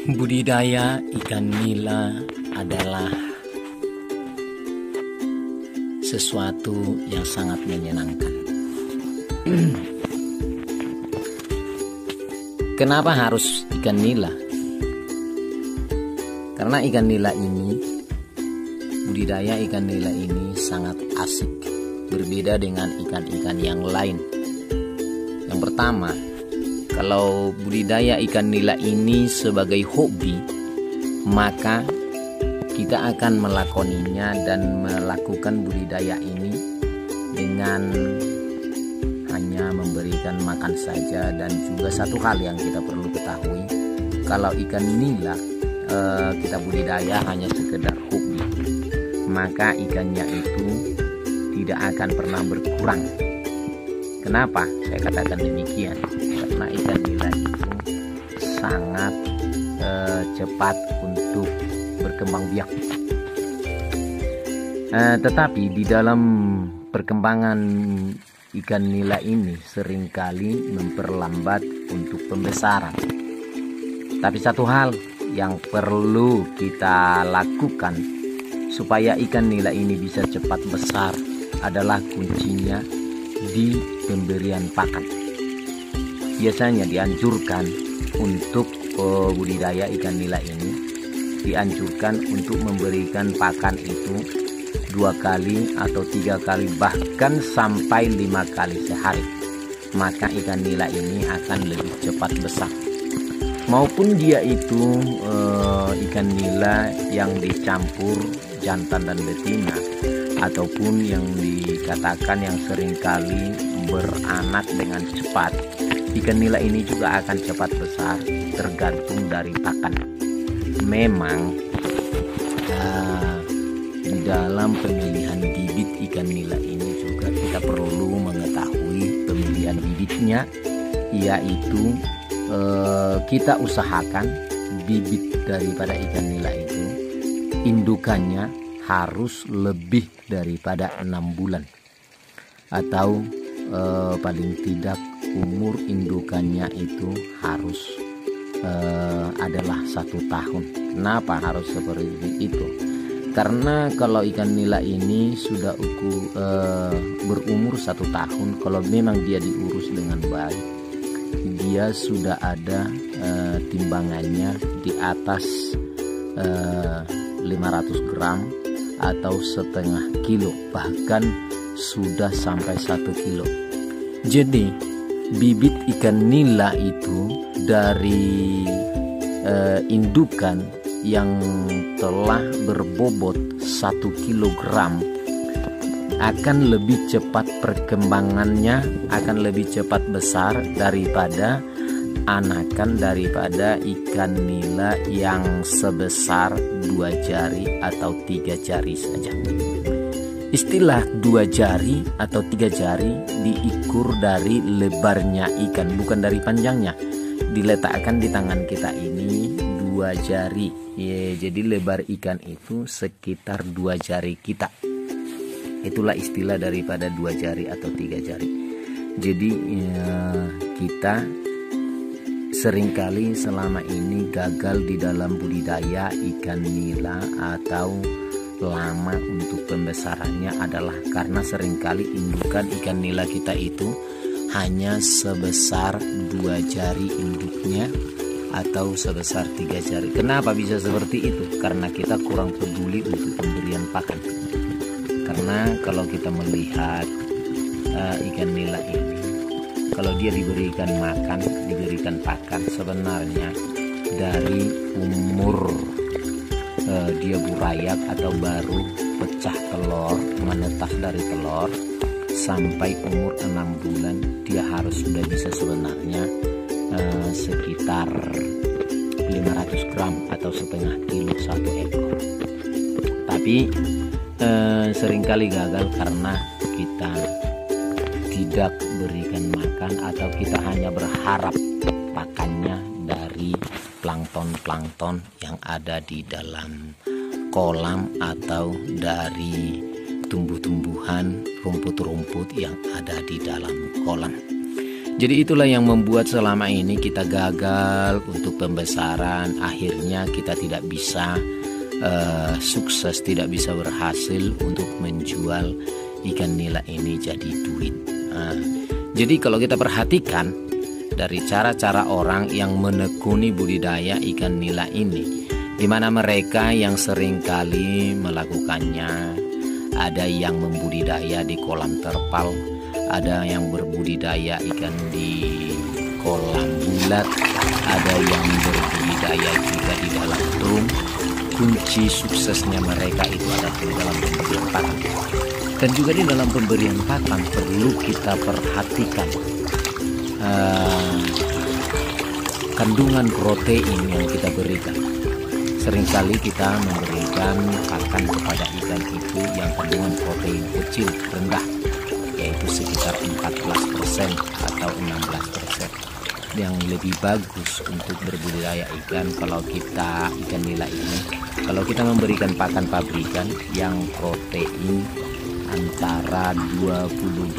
Budidaya ikan nila adalah sesuatu yang sangat menyenangkan. Kenapa harus ikan nila? Karena ikan nila ini, budidaya ikan nila ini sangat asik, berbeda dengan ikan-ikan yang lain. Yang pertama, kalau budidaya ikan nila ini sebagai hobi, maka kita akan melakoninya dan melakukan budidaya ini dengan hanya memberikan makan saja. Dan juga satu hal yang kita perlu ketahui, kalau ikan nila kita budidaya hanya sekedar hobi, maka ikannya itu tidak akan pernah berkurang. Kenapa saya katakan demikian? Karena ikan nila itu sangat cepat untuk berkembang biak. Tetapi di dalam perkembangan ikan nila ini seringkali memperlambat untuk pembesaran. Tapi satu hal yang perlu kita lakukan supaya ikan nila ini bisa cepat besar adalah kuncinya di pemberian pakan. Biasanya dianjurkan untuk budidaya ikan nila ini dianjurkan untuk memberikan pakan itu 2 kali atau 3 kali, bahkan sampai 5 kali sehari. Maka ikan nila ini akan lebih cepat besar. Maupun dia itu ikan nila yang dicampur jantan dan betina, ataupun yang dikatakan yang seringkali beranak dengan cepat, ikan nila ini juga akan cepat besar, tergantung dari pakan. Memang di dalam pemilihan bibit ikan nila ini juga kita perlu mengetahui pemilihan bibitnya, yaitu kita usahakan bibit daripada ikan nila itu indukannya harus lebih daripada 6 bulan, atau paling tidak umur indukannya itu harus adalah 1 tahun. Kenapa harus seperti itu? Karena kalau ikan nila ini sudah berumur 1 tahun, kalau memang dia diurus dengan baik, dia sudah ada timbangannya di atas 500 gram atau setengah kilo, bahkan sudah sampai 1 kilo. Jadi bibit ikan nila itu dari indukan yang telah berbobot 1 kilogram akan lebih cepat perkembangannya, akan lebih cepat besar daripada anakan daripada ikan nila yang sebesar 2 jari atau 3 jari saja. Istilah 2 jari atau 3 jari diukur dari lebarnya ikan, bukan dari panjangnya. Diletakkan di tangan kita ini 2 jari ya, jadi lebar ikan itu sekitar 2 jari kita. Itulah istilah daripada 2 jari atau 3 jari. Jadi kita seringkali selama ini gagal di dalam budidaya ikan nila atau lama untuk pembesarannya adalah karena seringkali indukan ikan nila kita itu hanya sebesar 2 jari induknya atau sebesar 3 jari. Kenapa bisa seperti itu? Karena kita kurang peduli untuk pemberian pakan. Karena kalau kita melihat ikan nila ini, kalau dia diberikan makan, diberikan pakan, sebenarnya dari umur dia burayak atau baru pecah telur, menetas dari telur, sampai umur 6 bulan, dia harus sudah bisa sebenarnya sekitar 500 gram atau setengah kilo 1 ekor. Tapi seringkali gagal karena kita tidak berikan makan, atau kita hanya berharap pakannya dari plankton-plankton yang ada di dalam kolam atau dari tumbuh-tumbuhan, rumput-rumput yang ada di dalam kolam. Jadi itulah yang membuat selama ini kita gagal untuk pembesaran. Akhirnya kita tidak bisa sukses, tidak bisa berhasil untuk menjual ikan nila ini jadi duit. Jadi kalau kita perhatikan dari cara-cara orang yang menekuni budidaya ikan nila ini, di mana mereka yang seringkali melakukannya, ada yang membudidaya di kolam terpal, ada yang berbudidaya ikan di kolam bulat, ada yang berbudidaya juga di dalam drum. Kunci suksesnya mereka itu adalah di dalam pemberian pakan. Dan juga di dalam pemberian pakan perlu kita perhatikan kandungan protein yang kita berikan. Seringkali kita memberikan pakan kepada ikan itu yang kandungan protein kecil, rendah, yaitu sekitar 14% atau 16%. Yang lebih bagus untuk berbudidaya ikan kalau kita ikan nila ini, kalau kita memberikan pakan pabrikan yang protein antara 28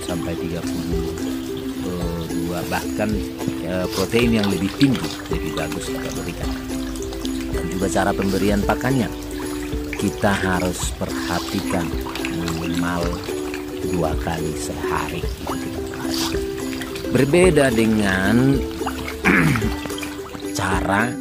sampai 32, bahkan protein yang lebih tinggi lebih bagus kita berikan. Dan juga cara pemberian pakannya kita harus perhatikan minimal 2 kali sehari. Berbeda dengan cara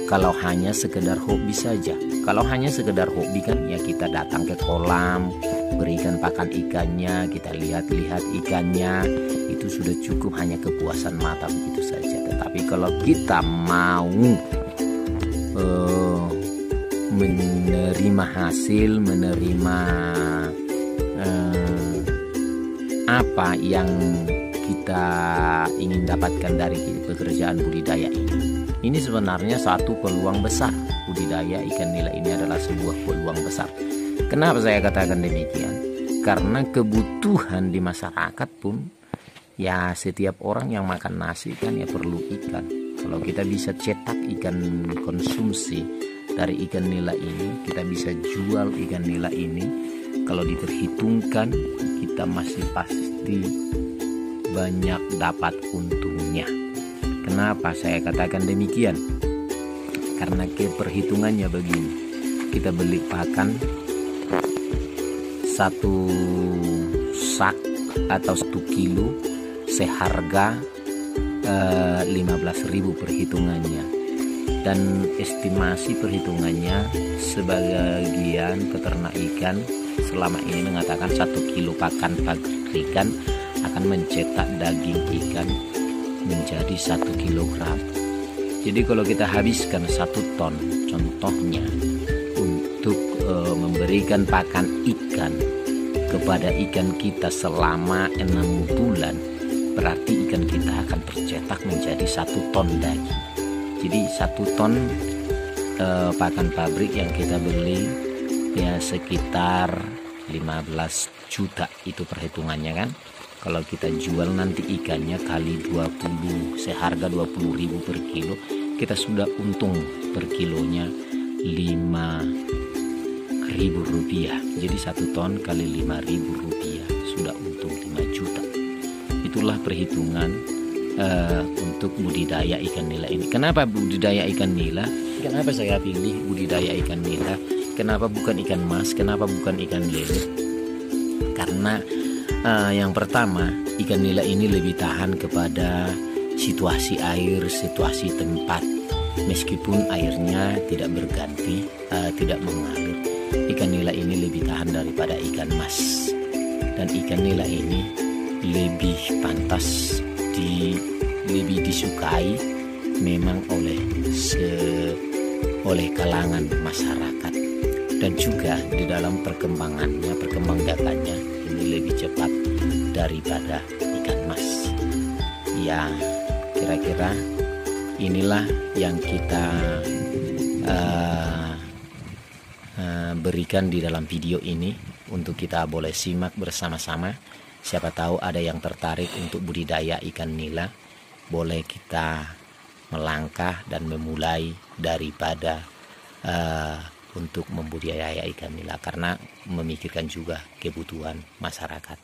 kalau hanya sekedar hobi saja. Kalau hanya sekedar hobi kan ya kita datang ke kolam, berikan pakan ikannya, kita lihat-lihat ikannya, itu sudah cukup, hanya kepuasan mata begitu saja. Tetapi kalau kita mau menerima hasil, menerima apa yang kita ingin dapatkan dari pekerjaan budidaya ini sebenarnya satu peluang besar. Budidaya ikan nila ini adalah sebuah peluang besar. Kenapa saya katakan demikian? Karena kebutuhan di masyarakat pun ya, setiap orang yang makan nasi kan ya perlu ikan. Kalau kita bisa cetak ikan konsumsi dari ikan nila ini, kita bisa jual ikan nila ini, kalau diperhitungkan kita masih pasti banyak dapat untungnya. Kenapa saya katakan demikian? Karena perhitungannya begini, kita beli pakan satu sak atau 1 kilo seharga 15.000 perhitungannya, dan estimasi perhitungannya sebagian peternak ikan selama ini mengatakan 1 kilo pakan pabrikan akan mencetak daging ikan menjadi 1 kilogram. Jadi kalau kita habiskan 1 ton contohnya untuk memberikan pakan ikan kepada ikan kita selama 6 bulan, berarti ikan kita akan tercetak menjadi 1 ton daging. Jadi 1 ton pakan pabrik yang kita beli ya sekitar 15 juta itu perhitungannya kan. Kalau kita jual nanti ikannya kali 20 seharga 20.000 per kilo, kita sudah untung per kilonya 5.000 rupiah. Jadi 1 ton kali 5.000 rupiah sudah untung 5 juta. Itulah perhitungan untuk budidaya ikan nila ini. Kenapa budidaya ikan nila? Kenapa saya pilih budidaya ikan nila? Kenapa bukan ikan mas? Kenapa bukan ikan lele? Karena yang pertama, ikan nila ini lebih tahan kepada situasi air, situasi tempat. Meskipun airnya tidak berganti, tidak mengalir, ikan nila ini lebih tahan daripada ikan mas. Dan ikan nila ini lebih pantas lebih disukai memang oleh kalangan masyarakat. Dan juga di dalam perkembangan biakannya ini lebih cepat daripada ikan mas. Ya, kira-kira inilah yang kita berikan di dalam video ini untuk kita boleh simak bersama-sama. Siapa tahu ada yang tertarik untuk budidaya ikan nila, boleh kita melangkah dan memulai daripada untuk membudidaya ikan nila, karena memikirkan juga kebutuhan masyarakat.